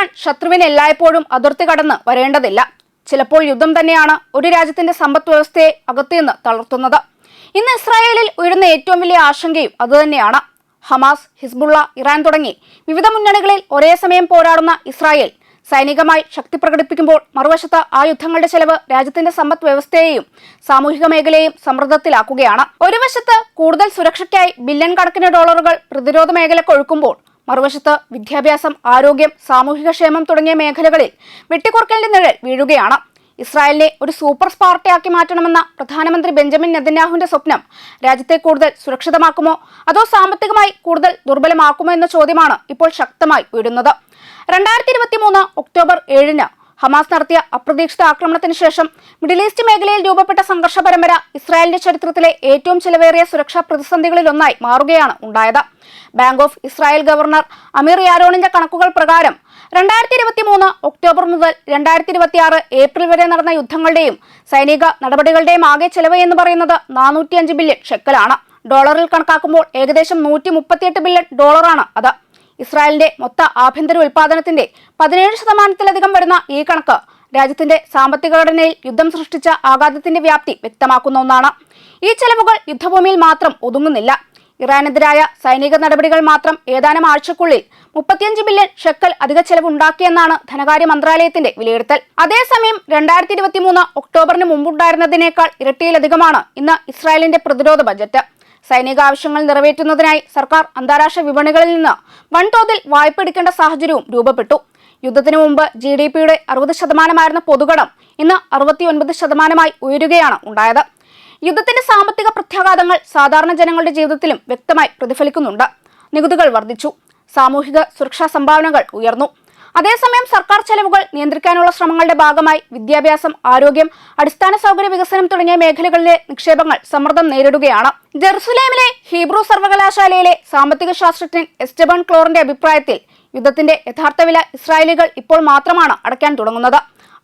നേരിടാൻ ശത്രുവിന് എല്ലായ്പ്പോഴും അതിർത്തി കടന്ന് വരേണ്ടതില്ല. ചിലപ്പോൾ യുദ്ധം തന്നെയാണ് ഒരു രാജ്യത്തിന്റെ സമ്പദ് വ്യവസ്ഥയെ അകത്തുനിന്ന് തളർത്തുന്നത്. ഇന്ന് ഇസ്രായേലിൽ ഉയരുന്ന ഏറ്റവും വലിയ ആശങ്കയും അതുതന്നെയാണ്. ഹമാസ്, ഹിസ്ബുള്ള, ഇറാൻ തുടങ്ങി വിവിധ മുന്നണികളിൽ ഒരേ സമയം പോരാടുന്ന ഇസ്രായേൽ സൈനികമായി ശക്തി പ്രകടിപ്പിക്കുമ്പോൾ മറുവശത്ത് ആ യുദ്ധങ്ങളുടെ ചെലവ് രാജ്യത്തിന്റെ സമ്പദ് വ്യവസ്ഥയെയും സാമൂഹിക മേഖലയെയും സമ്മർദ്ദത്തിലാക്കുകയാണ്. ഒരു വശത്ത് കൂടുതൽ സുരക്ഷയ്ക്കായി ബില്യൺ കണക്കിന് ഡോളറുകൾ പ്രതിരോധ മേഖലയ്ക്ക് ഒഴുക്കുമ്പോൾ മറുവശത്ത് വിദ്യാഭ്യാസം, ആരോഗ്യം, സാമൂഹികക്ഷേമം തുടങ്ങിയ മേഖലകളിൽ വെട്ടിക്കുറക്കലിന്റെ നിഴൽ വീഴുകയാണ്. ഇസ്രായേലിനെ ഒരു സൂപ്പർ സ്പാർട്ടയാക്കി മാറ്റണമെന്ന പ്രധാനമന്ത്രി ബെഞ്ചമിൻ നെതന്യാഹുവിന്റെ സ്വപ്നം രാജ്യത്തെ കൂടുതൽ സുരക്ഷിതമാക്കുമോ അതോ സാമ്പത്തികമായി കൂടുതൽ ദുർബലമാക്കുമോ എന്ന ചോദ്യമാണ് ഇപ്പോൾ ശക്തമായി ഉയരുന്നത്. 2023 ഒക്ടോബർ 7 ഹമാസ് നടത്തിയ അപ്രതീക്ഷിത ആക്രമണത്തിന് ശേഷം മിഡിൽ ഈസ്റ്റ് മേഖലയിൽ രൂപപ്പെട്ട സംഘർഷ പരമ്പര ഇസ്രായേലിന്റെ ചരിത്രത്തിലെ ഏറ്റവും ചെലവേറിയ സുരക്ഷാ പ്രതിസന്ധികളിലൊന്നായി മാറുകയാണ് ഉണ്ടായത്. Bank of Israel governor Amir യാരോണിന്റെ കണക്കുകൾ പ്രകാരം 2023 ഒക്ടോബർ മുതൽ 2026 ഏപ്രിൽ വരെ നടന്ന യുദ്ധങ്ങളുടെയും സൈനിക നടപടികളുടെയും ആകെ ചെലവ് എന്ന് പറയുന്നത് 405 ബില്യൺ ഷെക്കലാണ്. ഡോളറിൽ കണക്കാക്കുമ്പോൾ ഏകദേശം 138 ബില്യൺ ഡോളറാണ് അത്. ഇസ്രായേലിന്റെ മൊത്ത ആഭ്യന്തര ഉൽപാദനത്തിന്റെ 17% വരുന്ന ഈ കണക്ക് രാജ്യത്തിന്റെ സാമ്പത്തിക ഘടനയിൽ യുദ്ധം സൃഷ്ടിച്ച ആഘാതത്തിന്റെ വ്യാപ്തി വ്യക്തമാക്കുന്ന ഒന്നാണ്. ഈ ചെലവുകൾ യുദ്ധഭൂമിയിൽ മാത്രം ഒതുങ്ങുന്നില്ല. ഇറാനെതിരായ സൈനിക നടപടികൾ മാത്രം ഏതാനും ആഴ്ചക്കുള്ളിൽ 35 ബില്യൺ ഷെക്കൽ അധിക ചെലവുണ്ടാക്കിയെന്നാണ് ധനകാര്യ മന്ത്രാലയത്തിന്റെ വിലയിരുത്തൽ. അതേസമയം 2023 ഒക്ടോബറിന് മുമ്പുണ്ടായിരുന്നതിനേക്കാൾ ഇരട്ടിയിലധികമാണ് ഇന്ന് ഇസ്രായേലിന്റെ പ്രതിരോധ ബജറ്റ്. സൈനിക ആവശ്യങ്ങൾ നിറവേറ്റുന്നതിനായി സർക്കാർ അന്താരാഷ്ട്ര വിപണികളിൽ നിന്ന് വൻതോതിൽ വായ്പ എടുക്കേണ്ട സാഹചര്യവും രൂപപ്പെട്ടു. യുദ്ധത്തിനു മുമ്പ് GDP-യുടെ 60% പൊതുകടം ഇന്ന് 69% ഉയരുകയാണ് ഉണ്ടായത്. യുദ്ധത്തിന്റെ സാമ്പത്തിക പ്രത്യാഘാതങ്ങൾ സാധാരണ ജനങ്ങളുടെ ജീവിതത്തിലും വ്യക്തമായി പ്രതിഫലിക്കുന്നുണ്ട്. നികുതികൾ വർദ്ധിച്ചു, സാമൂഹിക സുരക്ഷാ സംഭാവനകൾ ഉയർന്നു. അതേസമയം സർക്കാർ ചെലവുകൾ നിയന്ത്രിക്കാനുള്ള ശ്രമങ്ങളുടെ ഭാഗമായി വിദ്യാഭ്യാസം, ആരോഗ്യം, അടിസ്ഥാന സൗകര്യ വികസനം തുടങ്ങിയ മേഖലകളിലെ നിക്ഷേപങ്ങൾ സമ്മർദ്ദം നേരിടുകയാണ്. ജെറുസലേമിലെ ഹീബ്രു സർവകലാശാലയിലെ സാമ്പത്തിക ശാസ്ത്രജ്ഞൻ എസ്റ്റബൺ ക്ലോറിന്റെ അഭിപ്രായത്തിൽ യുദ്ധത്തിന്റെ യഥാർത്ഥ വില ഇസ്രായേലികൾ ഇപ്പോൾ മാത്രമാണ് അടയ്ക്കാൻ തുടങ്ങുന്നത്.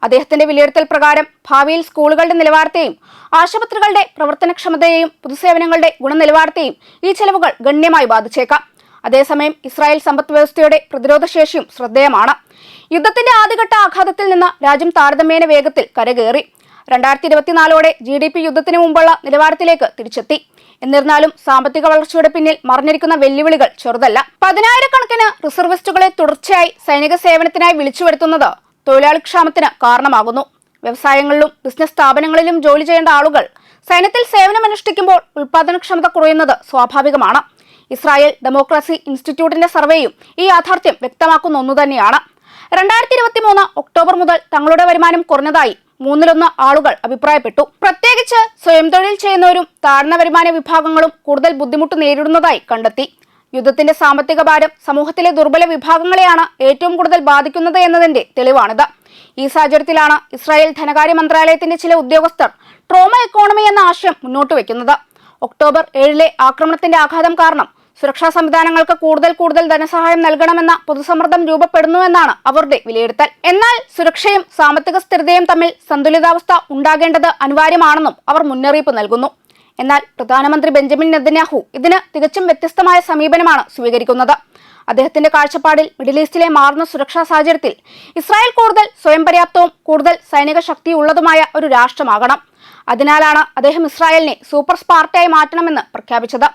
അദ്ദേഹത്തിന്റെ വിലയിരുത്തൽ പ്രകാരം ഭാവിയിൽ സ്കൂളുകളുടെ നിലവാരത്തെയും ആശുപത്രികളുടെ പ്രവർത്തനക്ഷമതയെയും പൊതുസേവനങ്ങളുടെ ഗുണനിലവാരത്തെയും ഈ ചെലവുകൾ ഗണ്യമായി ബാധിച്ചേക്കാം. അതേസമയം ഇസ്രായേൽ സമ്പദ് വ്യവസ്ഥയുടെ പ്രതിരോധ ശേഷിയും ശ്രദ്ധേയമാണ്. യുദ്ധത്തിന്റെ ആദ്യഘട്ട ആഘാതത്തിൽ നിന്ന് രാജ്യം താരതമ്യേന വേഗത്തിൽ കരകയറി. 2024 GDP യുദ്ധത്തിന് മുമ്പുള്ള നിലവാരത്തിലേക്ക് തിരിച്ചെത്തി. എന്നിരുന്നാലും സാമ്പത്തിക വളർച്ചയുടെ പിന്നിൽ മറഞ്ഞിരിക്കുന്ന വെല്ലുവിളികൾ ചെറുതല്ല. 10,000-കണക്കിന് റിസർവിസ്റ്റുകളെ തുടർച്ചയായി സൈനിക സേവനത്തിനായി വിളിച്ചു വരുത്തുന്നത് തൊഴിലാളിക്ഷാമത്തിന് കാരണമാകുന്നു. വ്യവസായങ്ങളിലും ബിസിനസ് സ്ഥാപനങ്ങളിലും ജോലി ചെയ്യേണ്ട ആളുകൾ സൈന്യത്തിൽ സേവനമനുഷ്ഠിക്കുമ്പോൾ ഉൽപാദനക്ഷമത കുറയുന്നത് സ്വാഭാവികമാണ്. ഇസ്രായേൽ ഡെമോക്രസി ഇൻസ്റ്റിറ്റ്യൂട്ടിന്റെ സർവേയും ഈ യാഥാർത്ഥ്യം വ്യക്തമാക്കുന്ന ഒന്നുതന്നെയാണ്. 2023 ഒക്ടോബർ മുതൽ തങ്ങളുടെ വരുമാനം കുറഞ്ഞതായി 1/3 ആളുകൾ അഭിപ്രായപ്പെട്ടു. പ്രത്യേകിച്ച് സ്വയം തൊഴിൽ ചെയ്യുന്നവരും താഴ്ന്ന വരുമാന വിഭാഗങ്ങളും കൂടുതൽ ബുദ്ധിമുട്ട് നേരിടുന്നതായി കണ്ടെത്തി. യുദ്ധത്തിന്റെ സാമ്പത്തിക ഭാരം സമൂഹത്തിലെ ദുർബല വിഭാഗങ്ങളെയാണ് ഏറ്റവും കൂടുതൽ ബാധിക്കുന്നത് എന്നതിന്റെ തെളിവാണിത്. ഈ സാഹചര്യത്തിലാണ് ഇസ്രായേൽ ധനകാര്യ മന്ത്രാലയത്തിന്റെ ചില ഉദ്യോഗസ്ഥർ ട്രോമ എക്കോണമി എന്ന ആശയം മുന്നോട്ട് വയ്ക്കുന്നത്. ഒക്ടോബർ 7 ആക്രമണത്തിന്റെ ആഘാതം കാരണം സുരക്ഷാ സംവിധാനങ്ങൾക്ക് കൂടുതൽ ധനസഹായം നൽകണമെന്ന പൊതുസമ്മർദ്ദം രൂപപ്പെടുന്നുവെന്നാണ് അവരുടെ വിലയിരുത്തൽ. എന്നാൽ സുരക്ഷയും സാമ്പത്തിക സ്ഥിരതയും തമ്മിൽ സന്തുലിതാവസ്ഥ ഉണ്ടാകേണ്ടത് അനിവാര്യമാണെന്നും അവർ മുന്നറിയിപ്പ് നൽകുന്നു. എന്നാൽ പ്രധാനമന്ത്രി ബെഞ്ചമിൻ നെതന്യാഹു ഇതിന് തികച്ചും വ്യത്യസ്തമായ സമീപനമാണ് സ്വീകരിക്കുന്നത്. അദ്ദേഹത്തിന്റെ കാഴ്ചപ്പാടിൽ മിഡിൽ ഈസ്റ്റിലെ മാറുന്ന സുരക്ഷാ സാഹചര്യത്തിൽ ഇസ്രായേൽ കൂടുതൽ സ്വയം പര്യാപ്തവും കൂടുതൽ സൈനിക ശക്തിയുള്ളതുമായ ഒരു രാഷ്ട്രമാകണം. അതിനാലാണ് അദ്ദേഹം ഇസ്രായേലിനെ സൂപ്പർ സ്പാർട്ടയായി മാറ്റണമെന്ന് പ്രഖ്യാപിച്ചത്.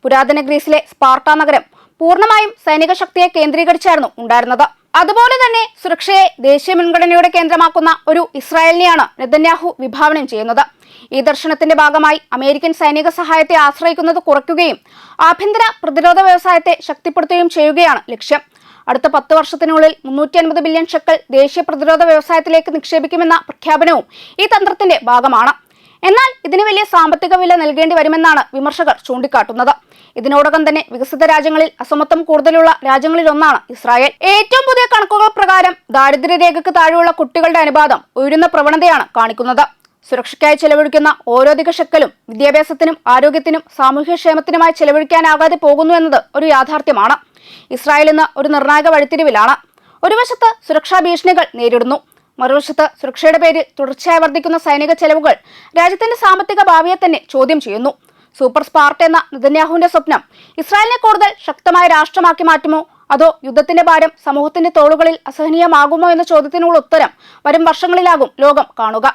പുരാതന ഗ്രീസിലെ സ്പാർട്ട നഗരം പൂർണ്ണമായും സൈനിക ശക്തിയെ കേന്ദ്രീകരിച്ചായിരുന്നു ഉണ്ടായിരുന്നത്. അതുപോലെ തന്നെ സുരക്ഷയെ ദേശീയ മുൻഗണനയുടെ കേന്ദ്രമാക്കുന്ന ഒരു ഇസ്രായേലിനെയാണ് നെതന്യാഹു വിഭാവനം ചെയ്യുന്നത്. ഈ ദർശനത്തിന്റെ ഭാഗമായി അമേരിക്കൻ സൈനിക സഹായത്തെ ആശ്രയിക്കുന്നത് കുറയ്ക്കുകയും ആഭ്യന്തര പ്രതിരോധ വ്യവസായത്തെ ശക്തിപ്പെടുത്തുകയും ചെയ്യുകയാണ് ലക്ഷ്യം. അടുത്ത 10 വർഷത്തിനുള്ളിൽ 350 ബില്യൺ ഷെക്കൽ ദേശീയ പ്രതിരോധ വ്യവസായത്തിലേക്ക് നിക്ഷേപിക്കുമെന്ന പ്രഖ്യാപനവും ഈ തന്ത്രത്തിന്റെ ഭാഗമാണ്. എന്നാൽ ഇതിന് വലിയ സാമ്പത്തിക വില നൽകേണ്ടി വരുമെന്നാണ് വിമർശകർ ചൂണ്ടിക്കാട്ടുന്നത്. ഇതിനോടകം തന്നെ വികസിത രാജ്യങ്ങളിൽ അസമത്വം കൂടുതലുള്ള രാജ്യങ്ങളിലൊന്നാണ് ഇസ്രായേൽ. ഏറ്റവും പുതിയ കണക്കുകൾ പ്രകാരം ദാരിദ്ര്യരേഖയ്ക്ക് താഴെയുള്ള കുട്ടികളുടെ അനുപാതം ഉയരുന്ന പ്രവണതയാണ് കാണിക്കുന്നത്. സുരക്ഷയ്ക്കായി ചെലവഴിക്കുന്ന ഓരോ അധിക ഷെക്കലും വിദ്യാഭ്യാസത്തിനും ആരോഗ്യത്തിനും സാമൂഹ്യക്ഷേമത്തിനുമായി ചെലവഴിക്കാനാകാതെ പോകുന്നു എന്നത് ഒരു യാഥാർത്ഥ്യമാണ്. ഇസ്രായേൽ ഇന്ന് ഒരു നിർണായക വഴിത്തിരിവിലാണ്. ഒരു വശത്ത് സുരക്ഷാ ഭീഷണികൾ നേരിടുന്നു, മറുവശത്ത് സുരക്ഷയുടെ പേരിൽ തുടർച്ചയായി വർദ്ധിക്കുന്ന സൈനിക ചെലവുകൾ രാജ്യത്തിന്റെ സാമ്പത്തിക ഭാവിയെ തന്നെ ചോദ്യം ചെയ്യുന്നു. സൂപ്പർ സ്പാർട്ട എന്ന നെതന്യാഹുവിന്റെ സ്വപ്നം ഇസ്രായേലിനെ കൂടുതൽ ശക്തമായ രാഷ്ട്രമാക്കി മാറ്റുമോ അതോ യുദ്ധത്തിന്റെ ഭാരം സമൂഹത്തിന്റെ തോളുകളിൽ അസഹനീയമാകുമോ എന്ന ചോദ്യത്തിനുള്ള ഉത്തരം വരും വർഷങ്ങളിലാകും ലോകം കാണുക.